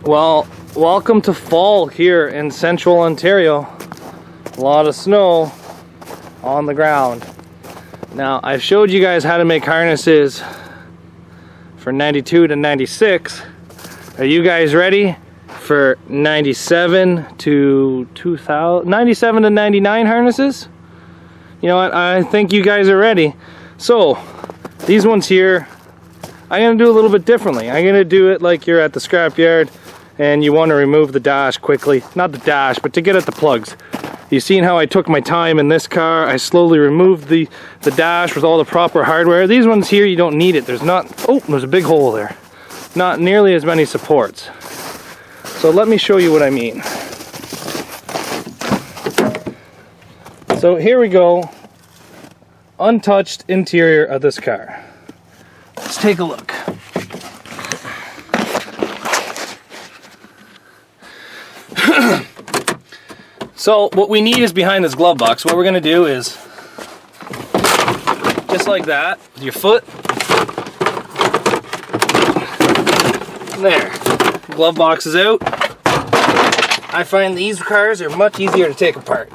Well, welcome to fall here in central Ontario. A lot of snow on the ground. Now, I've showed you guys how to make harnesses for 92 to 96. Are you guys ready for 97 to 2000, 97 to 99 harnesses? You know what, I think you guys are ready. So, these ones here, I'm gonna do a little bit differently. I'm gonna do it like you're at the scrapyard and you want to remove the dash quickly. Not the dash, but to get at the plugs. You've seen how I took my time in this car. I slowly removed the dash with all the proper hardware. These ones here, you don't need it. There's a big hole there. Not nearly as many supports. So let me show you what I mean. So here we go. Untouched interior of this car. Let's take a look. So what we need is behind this glove box. What we're going to do is, just like that, with your foot. There. Glove box is out. I find these cars are much easier to take apart.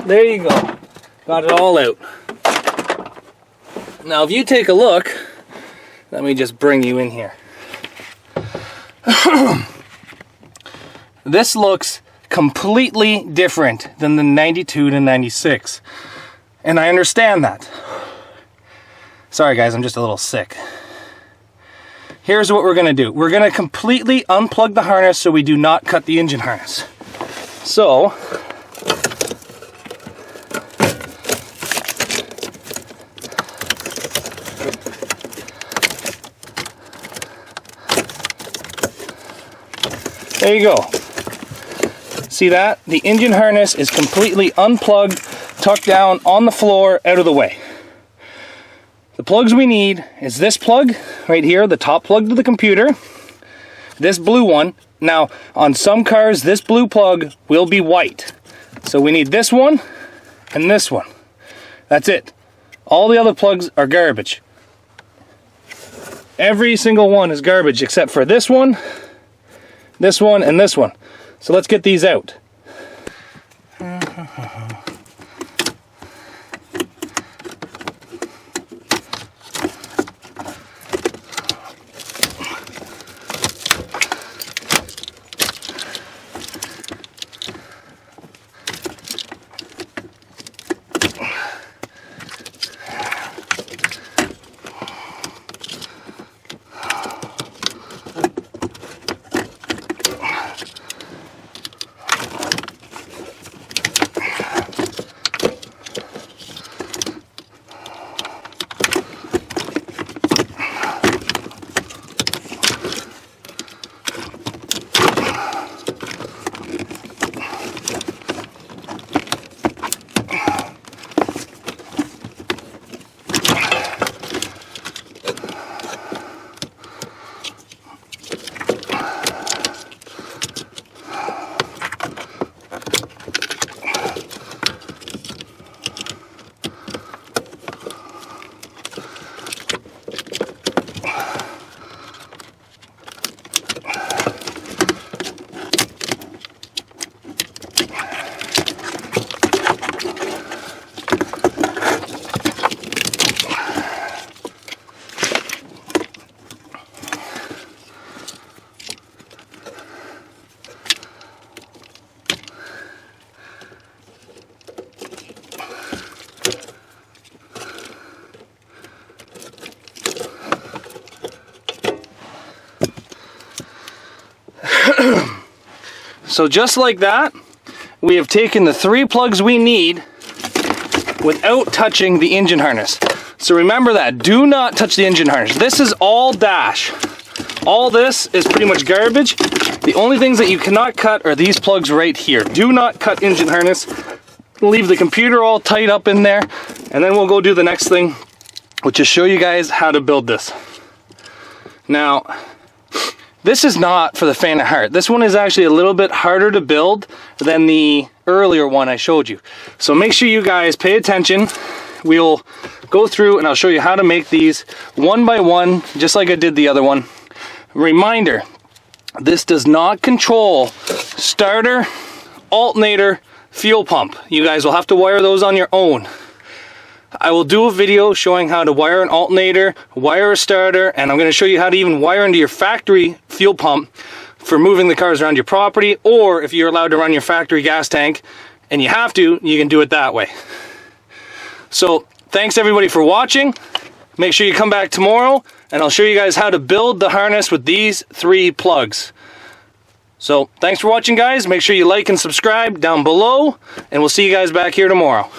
There you go. Got it all out. Now if you take a look, let me just bring you in here. This looks completely different than the 92 to 96. And I understand that. Sorry guys, I'm just a little sick. Here's what we're gonna do. We're gonna completely unplug the harness so we do not cut the engine harness. So, there you go. See that? The engine harness is completely unplugged, tucked down on the floor, out of the way. The plugs we need is this plug right here, the top plug to the computer, this blue one. Now, on some cars, this blue plug will be white. So we need this one and this one. That's it. All the other plugs are garbage. Every single one is garbage except for this one, and this one. So let's get these out. So just like that, we have taken the 3 plugs we need without touching the engine harness. So remember that, do not touch the engine harness. This is all dash. All this is pretty much garbage. The only things that you cannot cut are these plugs right here. Do not cut engine harness. Leave the computer all tight up in there, and then we'll go do the next thing, which is show you guys how to build this. Now, this is not for the faint of heart. This one is actually a little bit harder to build than the earlier one I showed you. So make sure you guys pay attention. We'll go through and I'll show you how to make these one by one, just like I did the other one. Reminder, this does not control starter, alternator, fuel pump. You guys will have to wire those on your own. I will do a video showing how to wire an alternator, wire a starter, and I'm going to show you how to even wire into your factory fuel pump for moving the cars around your property, or if you're allowed to run your factory gas tank and you have to, you can do it that way. So thanks everybody for watching. Make sure you come back tomorrow and I'll show you guys how to build the harness with these 3 plugs. So thanks for watching, guys. Make sure you like and subscribe down below, and we'll see you guys back here tomorrow.